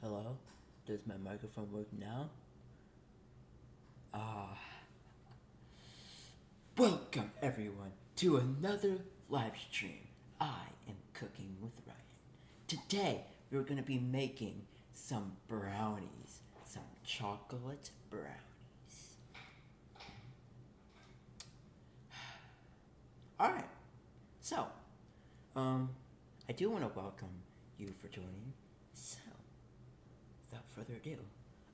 Hello? Does my microphone work now? Ah, Welcome everyone to another live stream. I am cooking with Ryan. Today we're going to be making some brownies, some chocolate brownies. Alright, so, I do want to welcome you for joining. So, without further ado,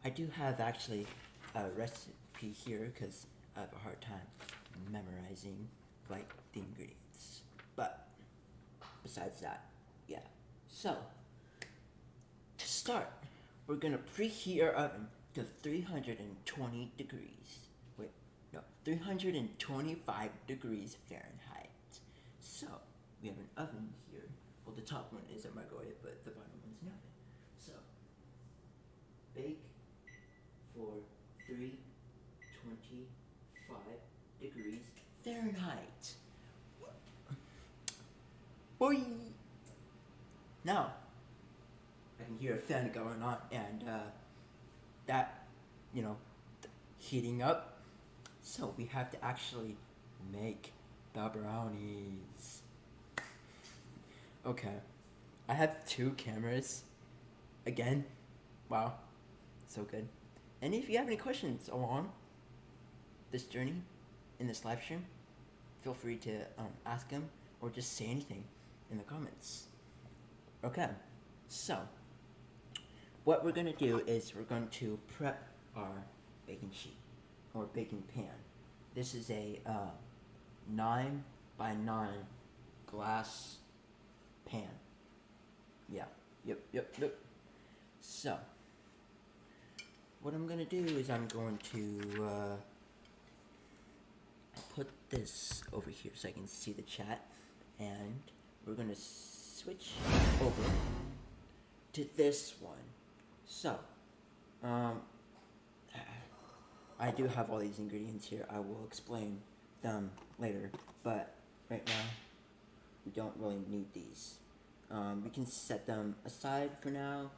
I do have actually a recipe here because I have a hard time memorizing like the ingredients. But besides that, yeah. So to start, we're gonna preheat our oven to 320 degrees. Wait, no, 325 degrees Fahrenheit. So we have an oven here. Well, the top one is a microwave, but the bottom one's an oven. So bake for 325 degrees Fahrenheit. Boy! Now, I can hear a fan going on and that, heating up. So we have to actually make the brownies. Okay, I have two cameras. Again, wow, so good. And if you have any questions along this journey in this live stream, feel free to ask them or just say anything in the comments. Okay, so what we're gonna do is we're going to prep our baking sheet or baking pan. This is a 9 by 9 glass pan. Yeah, yep. So what I'm gonna do is I'm going to put this over here so I can see the chat, and we're gonna switch over to this one. So I do have all these ingredients here. I will explain them later, but right now we don't really need these. We can set them aside for now.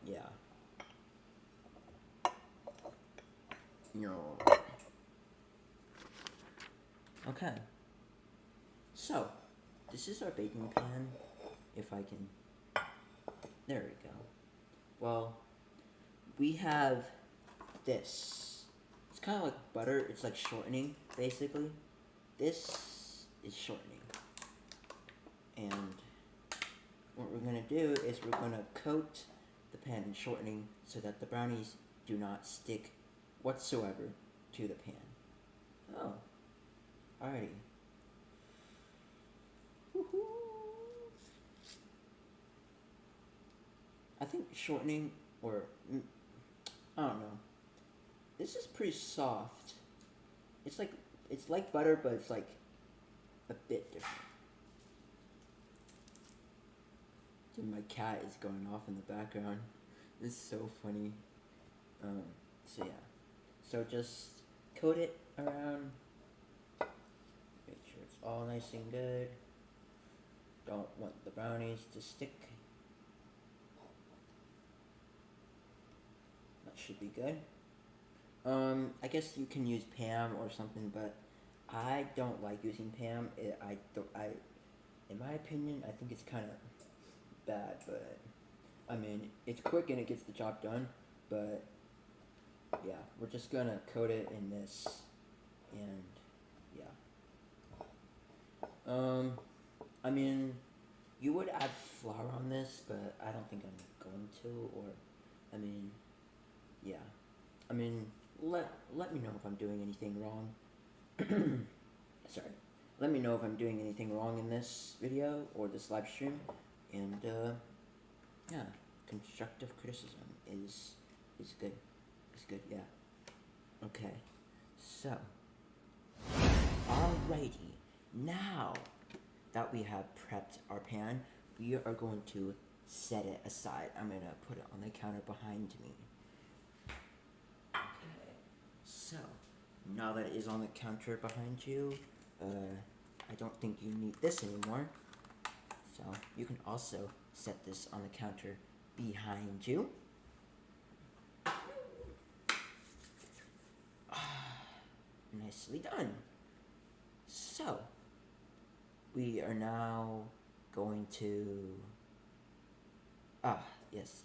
Yeah. Okay. So, this is our baking pan. If I can. There we go. Well, we have this. It's kind of like butter. It's like shortening, basically. This is shortening. And what we're going to do is we're going to coat the pan in shortening so that the brownies do not stick whatsoever to the pan. Oh, alrighty. Woohoo! I think shortening, or I don't know. This is pretty soft. It's like butter, but it's like a bit different. Dude, my cat is going off in the background. This is so funny. So yeah. So just coat it around. Make sure it's all nice and good. Don't want the brownies to stick. That should be good. I guess you can use Pam or something, but I don't like using Pam. In my opinion, I think it's kind of bad, but I mean, it's quick and it gets the job done, but yeah, we're just gonna coat it in this, and yeah. I mean, you would add flour on this, but I don't think I'm going to, or, I mean, yeah. I mean, let me know if I'm doing anything wrong. Sorry. Let me know if I'm doing anything wrong in this video or this live stream, and yeah, constructive criticism is good. It's good, yeah. Okay, so alrighty, now that we have prepped our pan, we are going to set it aside. I'm gonna put it on the counter behind me. Okay, so now that it is on the counter behind you, I don't think you need this anymore. So you can also set this on the counter behind you. And nicely done. So, we are now going to... yes.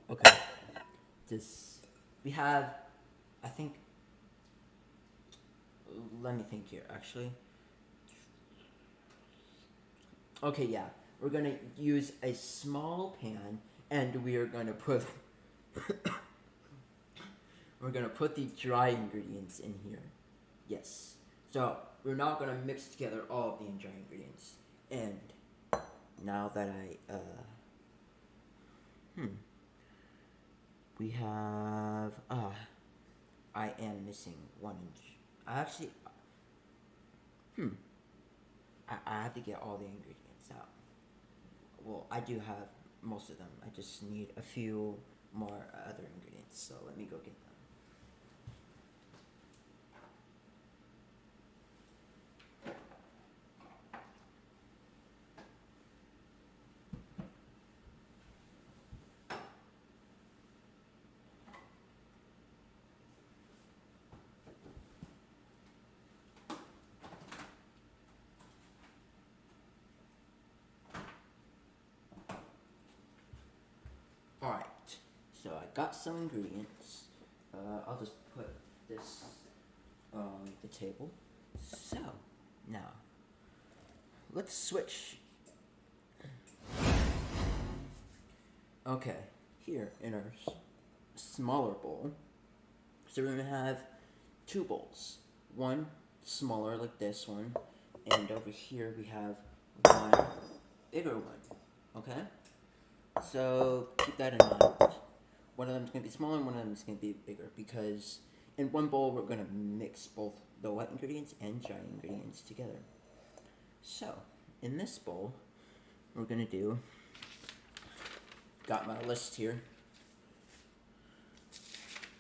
Okay, we have, I think, let me think here, actually. Okay, yeah, we're gonna use a small pan, and we are gonna put, we're gonna put the dry ingredients in here. Yes. So, we're not gonna mix together all of the dry ingredients. And, now that we have, I am missing 1 inch. I actually, I have to get all the ingredients out. Well, I do have most of them. I just need a few more other ingredients. So let me go get them. Alright, so I got some ingredients. I'll just put this on the table. So, now, let's switch. Okay, here in our smaller bowl, so we're going to have 2 bowls. One smaller like this one, and over here we have one bigger one, okay? So keep that in mind. One of them is going to be smaller and one of them is going to be bigger, because in one bowl we're going to mix both the wet ingredients and dry ingredients together. So in this bowl we're going to do, got my list here.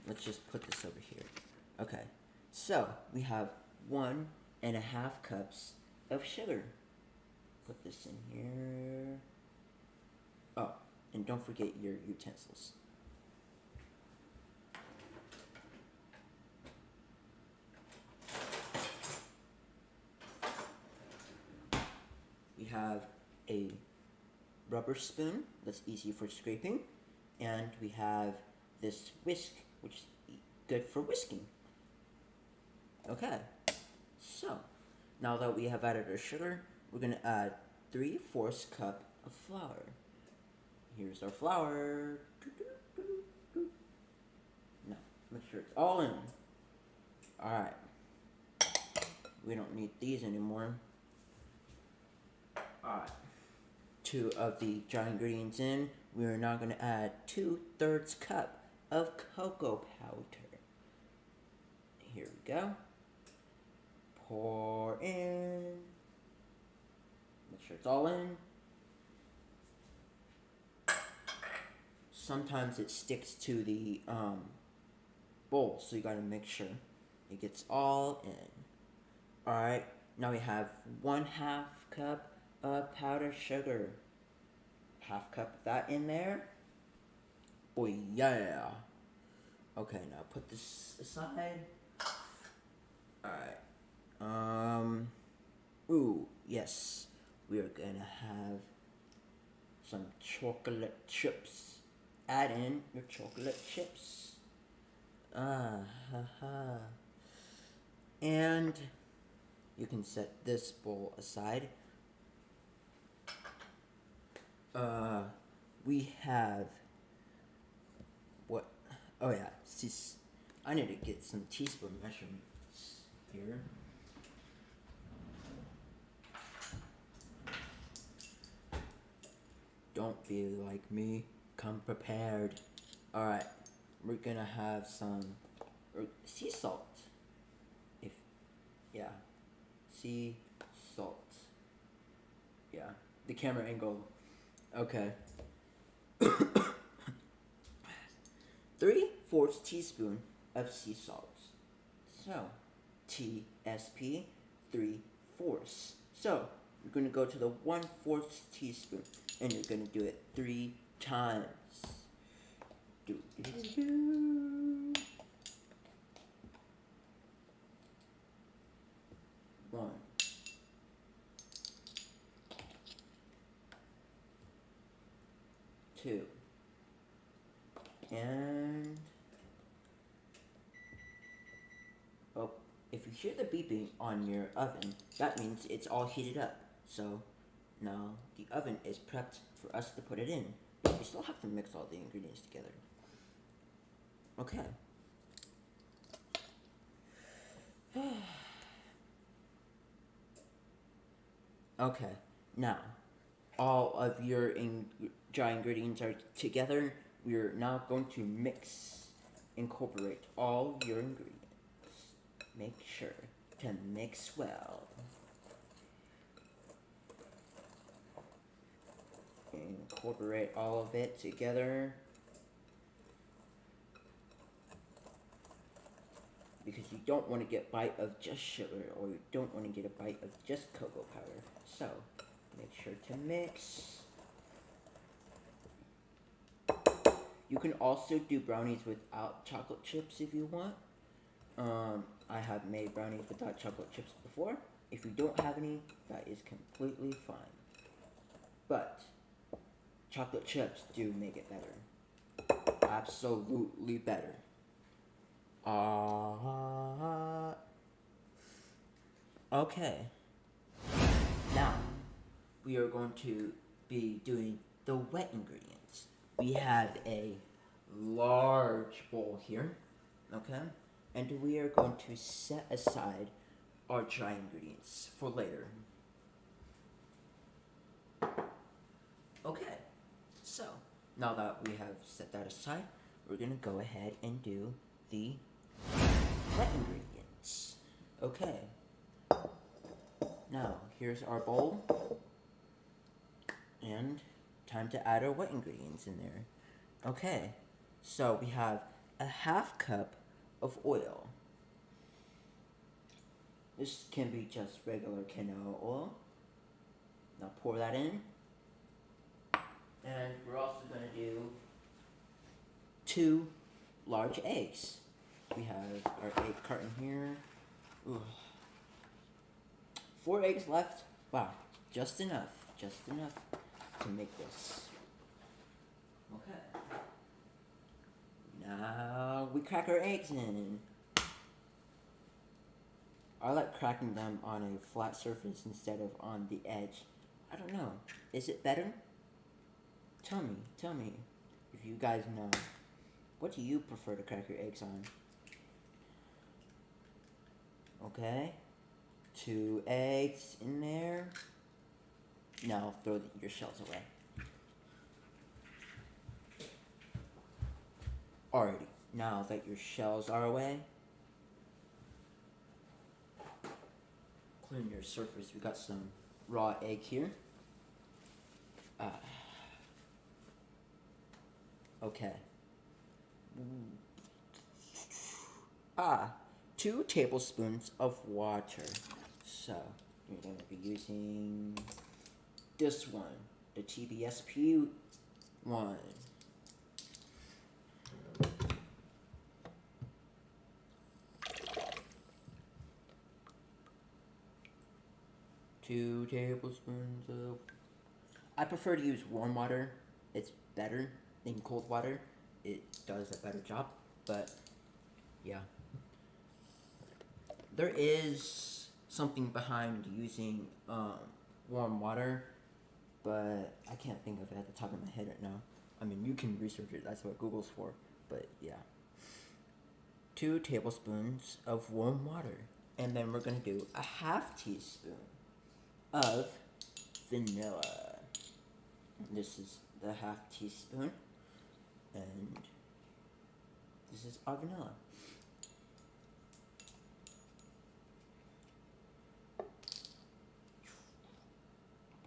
Let's just put this over here. Okay, so we have 1.5 cups of sugar. Put this in here. Oh, and don't forget your utensils. We have a rubber spoon that's easy for scraping, and we have this whisk, which is good for whisking. Okay, so now that we have added our sugar, we're going to add 3/4 cup of flour. Here's our flour. Now, make sure it's all in. Alright, we don't need these anymore. Alright, 2 of the dry ingredients in. We are now going to add 2/3 cup of cocoa powder. Here we go. Pour in. Make sure it's all in. Sometimes it sticks to the bowl, so you gotta make sure it gets all in. Alright, now we have 1/2 cup of powdered sugar. 1/2 cup of that in there. Oh yeah. Okay, now put this aside. Alright. Ooh, yes. We are gonna have some chocolate chips. Add in your chocolate chips. And you can set this bowl aside. We have what? Oh yeah, I need to get some teaspoon measurements here. Don't be like me. Come prepared. Alright, we're gonna have some sea salt. Sea salt. Yeah, the camera angle. Okay. 3/4 teaspoon of sea salt. So, TSP 3/4. So, you're gonna go to the 1/4 teaspoon and you're gonna do it 3 times. too. And oh, if you hear the beeping on your oven, that means it's all heated up. So now the oven is prepped for us to put it in. But we still have to mix all the ingredients together. Okay. Okay, now all of your dry ingredients are together. We're now going to incorporate all your ingredients. Make sure to mix well. Incorporate all of it together. Because you don't want to get a bite of just sugar, or you don't want to get a bite of just cocoa powder. So, make sure to mix. You can also do brownies without chocolate chips if you want. I have made brownies without chocolate chips before. If you don't have any, that is completely fine. But chocolate chips do make it better. Absolutely better. Okay. Now, we are going to be doing the wet ingredients. We have a large bowl here, okay? And we are going to set aside our dry ingredients for later. Okay, so now that we have set that aside, we're gonna go ahead and do the wet ingredients. Okay. Now, here's our bowl. And time to add our wet ingredients in there. Okay. So, we have a half cup of oil. This can be just regular canola oil. Now, pour that in. And we're also going to do 2 large eggs. We have our egg carton here. Ugh. 4 eggs left. Wow, just enough to make this. Okay. Now we crack our eggs in. I like cracking them on a flat surface instead of on the edge. I don't know. Is it better? Tell me if you guys know. What do you prefer to crack your eggs on? Okay. 2 eggs in there. Now throw your shells away. Alrighty. Now that your shells are away, clean your surface. We got some raw egg here. Okay. 2 tablespoons of water. So, you're going to be using this one, the TBSP one. Two tablespoons of... I prefer to use warm water. It's better than cold water. It does a better job, but yeah. There is something behind using warm water, but I can't think of it at the top of my head right now. I mean, you can research it, that's what Google's for, but yeah. 2 tablespoons of warm water, and then we're gonna do a half teaspoon of vanilla. This is the half teaspoon, and this is our vanilla.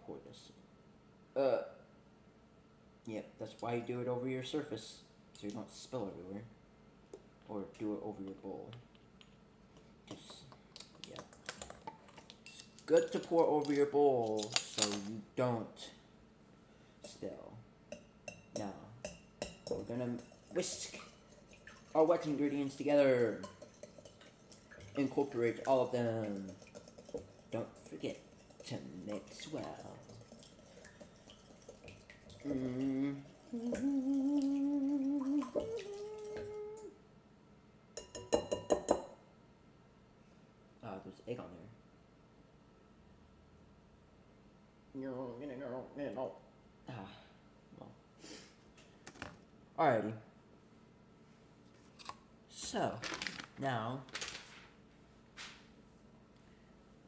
Pour this in. Yep, that's why you do it over your surface, so you don't spill everywhere. Or do it over your bowl. Just, yeah. It's good to pour over your bowl so you don't spill. Now, we're gonna whisk our wet ingredients together. Incorporate all of them. Don't forget to mix well. There's egg on there. No. Well. Alrighty. So, now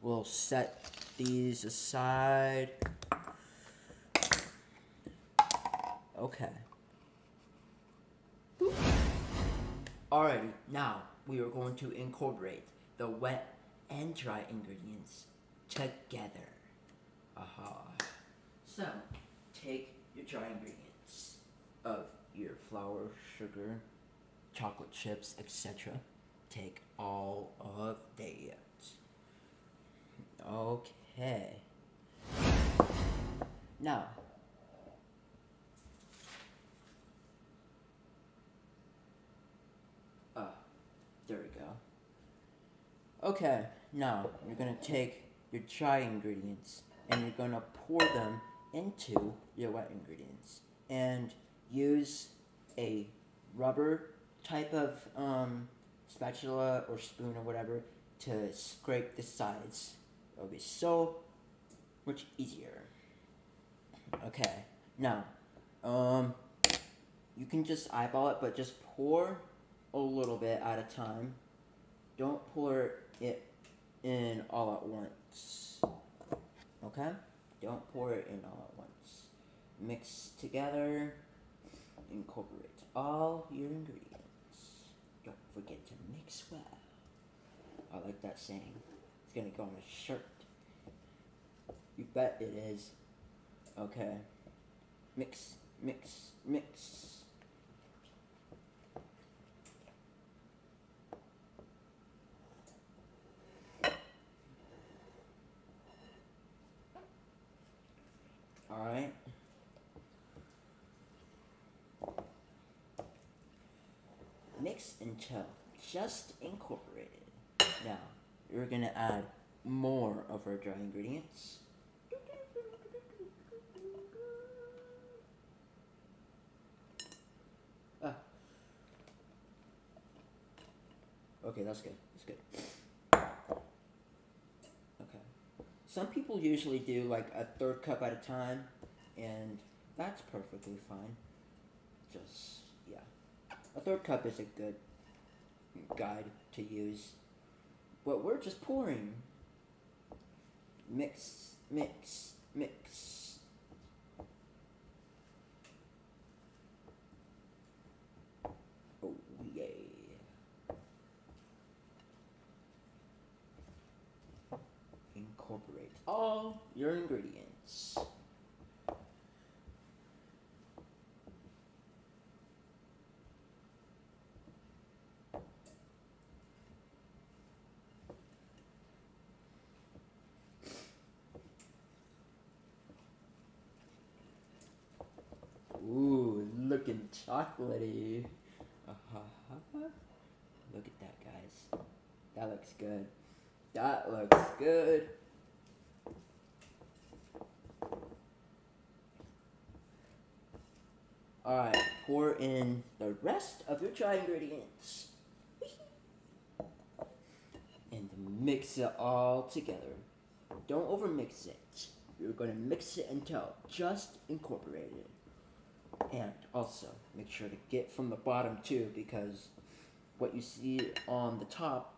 we'll set these aside. Okay. Alrighty, now we are going to incorporate the wet and dry ingredients together. Aha. So, take your dry ingredients of your flour, sugar, chocolate chips, etc. Take all of that. Okay. Now, there we go. Okay, now you're gonna take your dry ingredients and you're gonna pour them into your wet ingredients and use a rubber type of spatula or spoon or whatever to scrape the sides. It'll be so much easier. Okay, now you can just eyeball it, but just pour a little bit at a time. Don't pour it in all at once. Okay? Don't pour it in all at once. Mix together. Incorporate all your ingredients. Don't forget to mix well. I like that saying. It's gonna go on a shirt. You bet it is. Okay. Mix, mix, mix. Alright. Mix until just incorporated. Now, we're gonna add more of our dry ingredients. Okay, that's good. That's good. Okay. Some people usually do like a third cup at a time, and that's perfectly fine. Just, yeah. A third cup is a good guide to use. But we're just pouring. Mix, mix, mix. Oh, yeah. Incorporate all your ingredients. Ooh, looking chocolatey. Look at that, guys. That looks good. That looks good. Alright, pour in the rest of your dry ingredients. And mix it all together. Don't overmix it. You're going to mix it until just incorporated. And also, make sure to get from the bottom too, because what you see on the top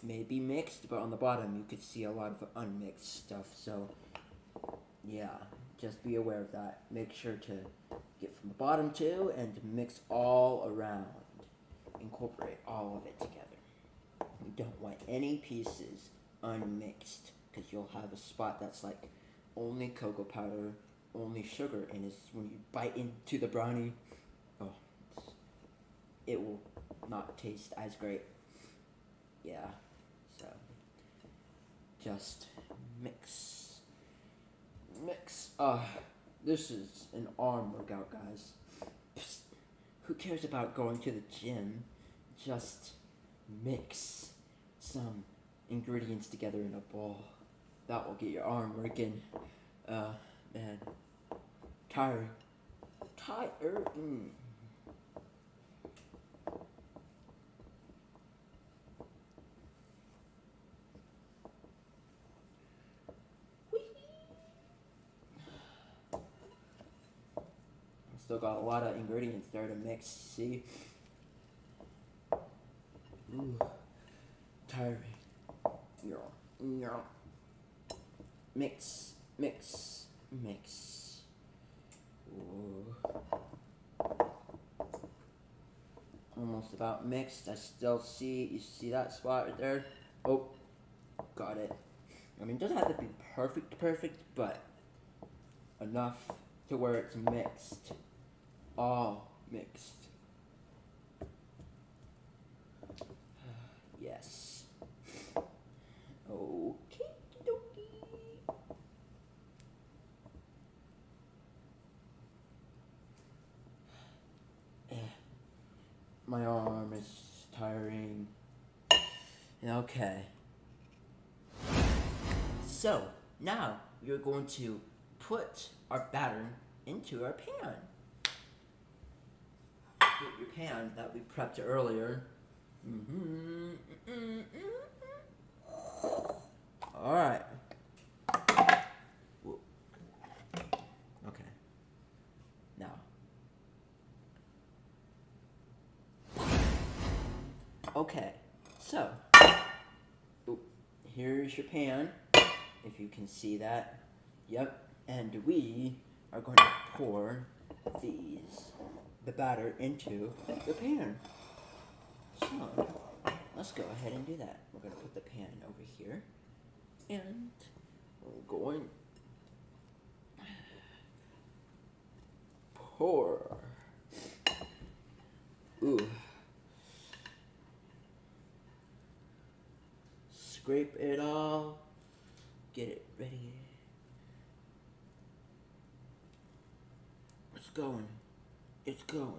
may be mixed, but on the bottom you could see a lot of unmixed stuff. So, yeah, just be aware of that. Make sure to get from the bottom too and mix all around. Incorporate all of it together. You don't want any pieces unmixed, because you'll have a spot that's like only cocoa powder, only sugar, and it's when you bite into the brownie, it will not taste as great. Yeah, so just mix. This is an arm workout, guys. Psst. Who cares about going to the gym? Just mix some ingredients together in a bowl. That will get your arm working. Man, tiring. tired. Still got a lot of ingredients there to mix, see? Ooh. Tiring. Mix, mix, mix. Ooh. Almost about mixed. I still see, you see that spot right there? Oh, got it. I mean, it doesn't have to be perfect, but enough to where it's mixed. All mixed. Yes. Okay, dokie. My arm is tiring. Okay. So, now we're going to put our batter into our pan. Get your pan that we prepped earlier. Alright. Okay. Now. Okay. So. Here's your pan. If you can see that. Yep. And we are going to pour the batter into the pan. So, let's go ahead and do that. We're going to put the pan over here. And we're going to pour. Ooh. Scrape it all. Get it ready. It's going. It's going.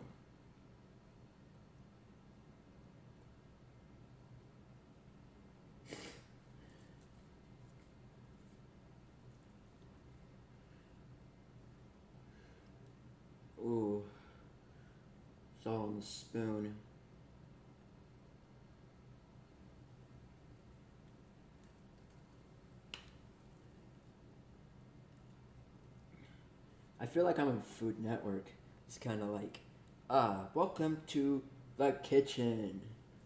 Ooh. It's all on the spoon. I feel like I'm on Food Network. It's kind of like, welcome to the kitchen,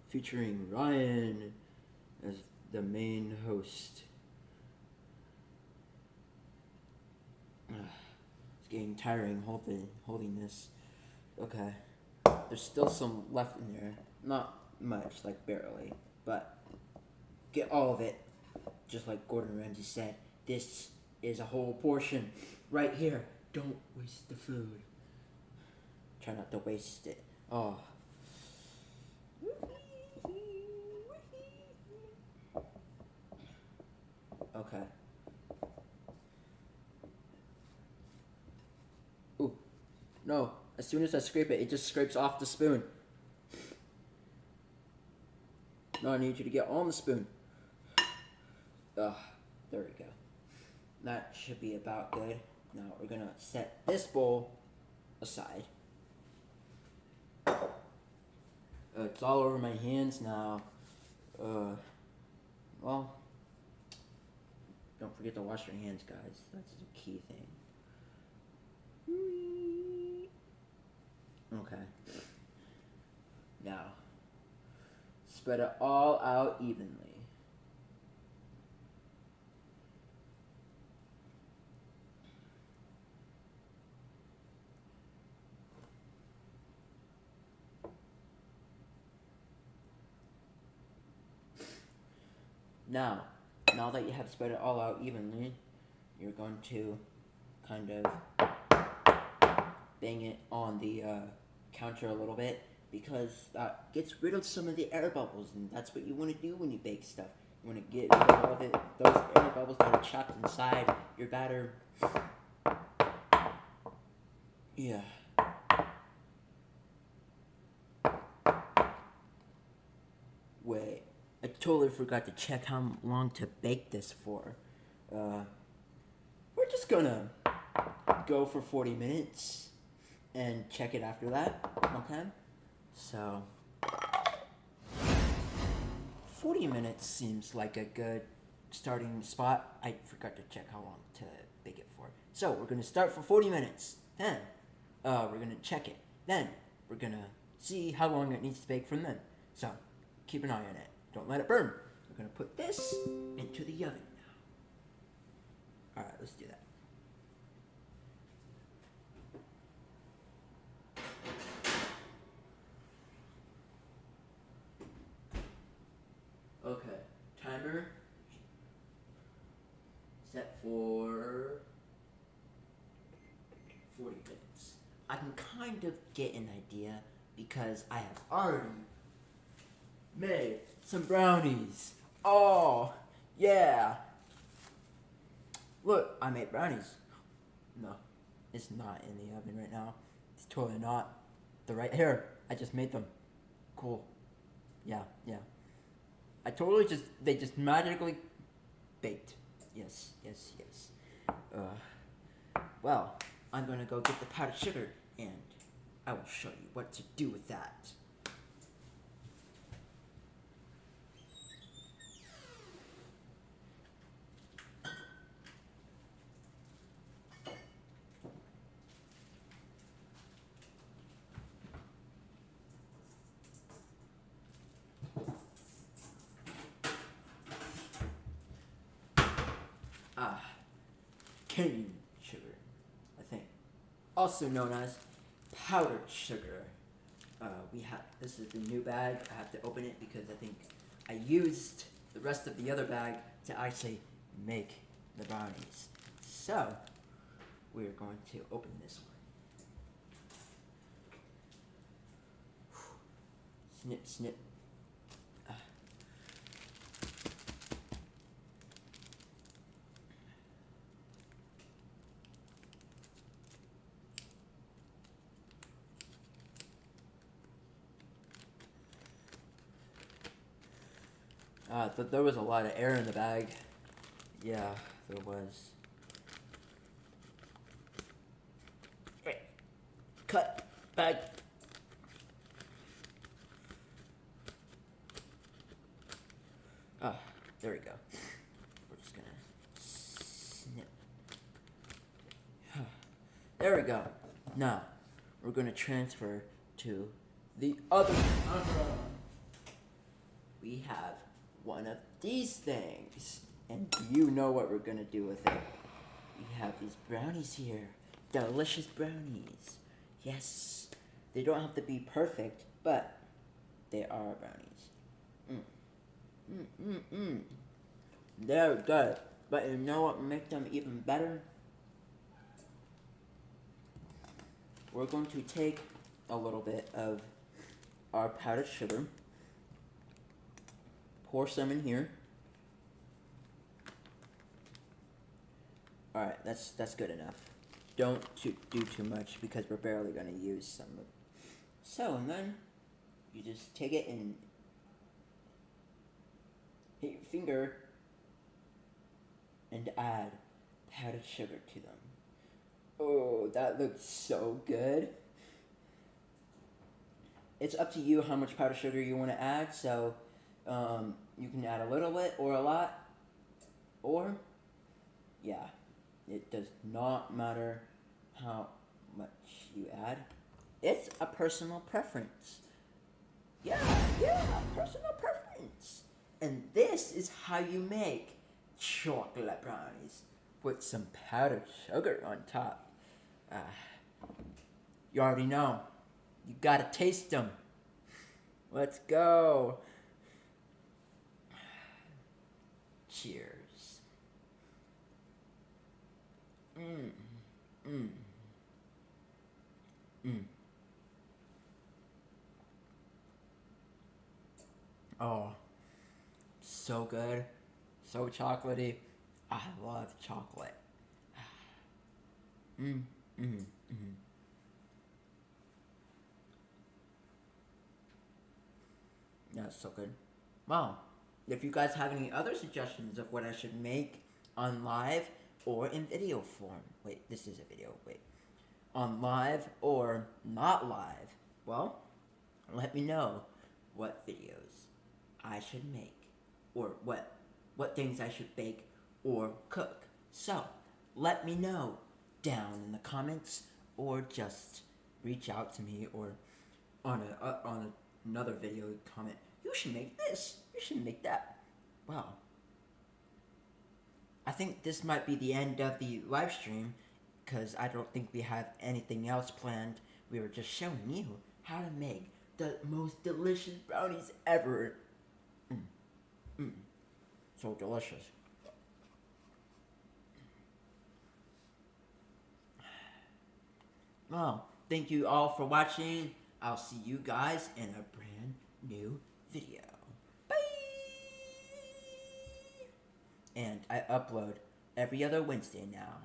featuring Ryan as the main host. It's getting tiring holding this. Okay, there's still some left in there. Not much, like barely, but get all of it. Just like Gordon Ramsay said, this is a whole portion right here. Don't waste the food. Try not to waste it. Oh. Okay. Ooh. No. As soon as I scrape it, it just scrapes off the spoon. No, I need you to get on the spoon. Ugh. There we go. That should be about good. Now we're gonna set this bowl aside. It's all over my hands now. Well, don't forget to wash your hands, guys. That's the key thing. Okay. Now, spread it all out evenly. Now that you have spread it all out evenly, you're going to kind of bang it on the counter a little bit, because that gets rid of some of the air bubbles, and that's what you want to do when you bake stuff. You want to get rid of all those air bubbles that are trapped inside your batter. Yeah. Wait. I totally forgot to check how long to bake this for. We're just gonna go for 40 minutes. and check it after that. Okay? So 40 minutes seems like a good starting spot. I forgot to check how long to bake it for. So we're gonna start for 40 minutes. Then we're gonna check it. Then we're gonna see how long it needs to bake from then. So keep an eye on it. Don't let it burn. We're gonna put this into the oven now. Alright, let's do that. Okay, timer set for 40 minutes. I can kind of get an idea because I have already made some brownies. Oh, yeah. Look, I made brownies. No, it's not in the oven right now. It's totally not. They're right here. I just made them. Cool. Yeah. They just magically baked. Yes. Well, I'm gonna go get the powdered sugar and I will show you what to do with that. Cane sugar, I think. Also known as powdered sugar. This is the new bag. I have to open it because I think I used the rest of the other bag to actually make the brownies. So, we're going to open this one. Snip. There was a lot of air in the bag. Yeah, there was. Right. Cut. Bag. There we go. We're just gonna snip. There we go. Now, we're gonna transfer to the other camera. We have one of these things, and you know what we're gonna do with it. We have these brownies here, delicious brownies. Yes, they don't have to be perfect, but they are brownies. They're good, but you know what makes them even better? We're going to take a little bit of our powdered sugar, pour some in here. Alright, that's good enough. Don't do too much because we're barely going to use some of it. So, and then you just take it and hit your finger and add powdered sugar to them. Oh, that looks so good. It's up to you how much powdered sugar you want to add, so you can add a little bit or a lot, or, yeah, it does not matter how much you add. It's a personal preference. Yeah, personal preference. And this is how you make chocolate brownies with some powdered sugar on top. You already know. You gotta taste them. Let's go. Cheers. Oh, so good. So chocolatey. I love chocolate. That's so good. Wow. If you guys have any other suggestions of what I should make on live or in video form. Wait, this is a video. Wait. on live or not live, well, let me know what videos I should make or what things I should bake or cook. So, let me know down in the comments or just reach out to me or on another video comment. You should make this. You should make that. Wow. I think this might be the end of the live stream because I don't think we have anything else planned. We were just showing you how to make the most delicious brownies ever. So delicious. Well, thank you all for watching. I'll see you guys in a brand new video. Bye! And I upload every other Wednesday now.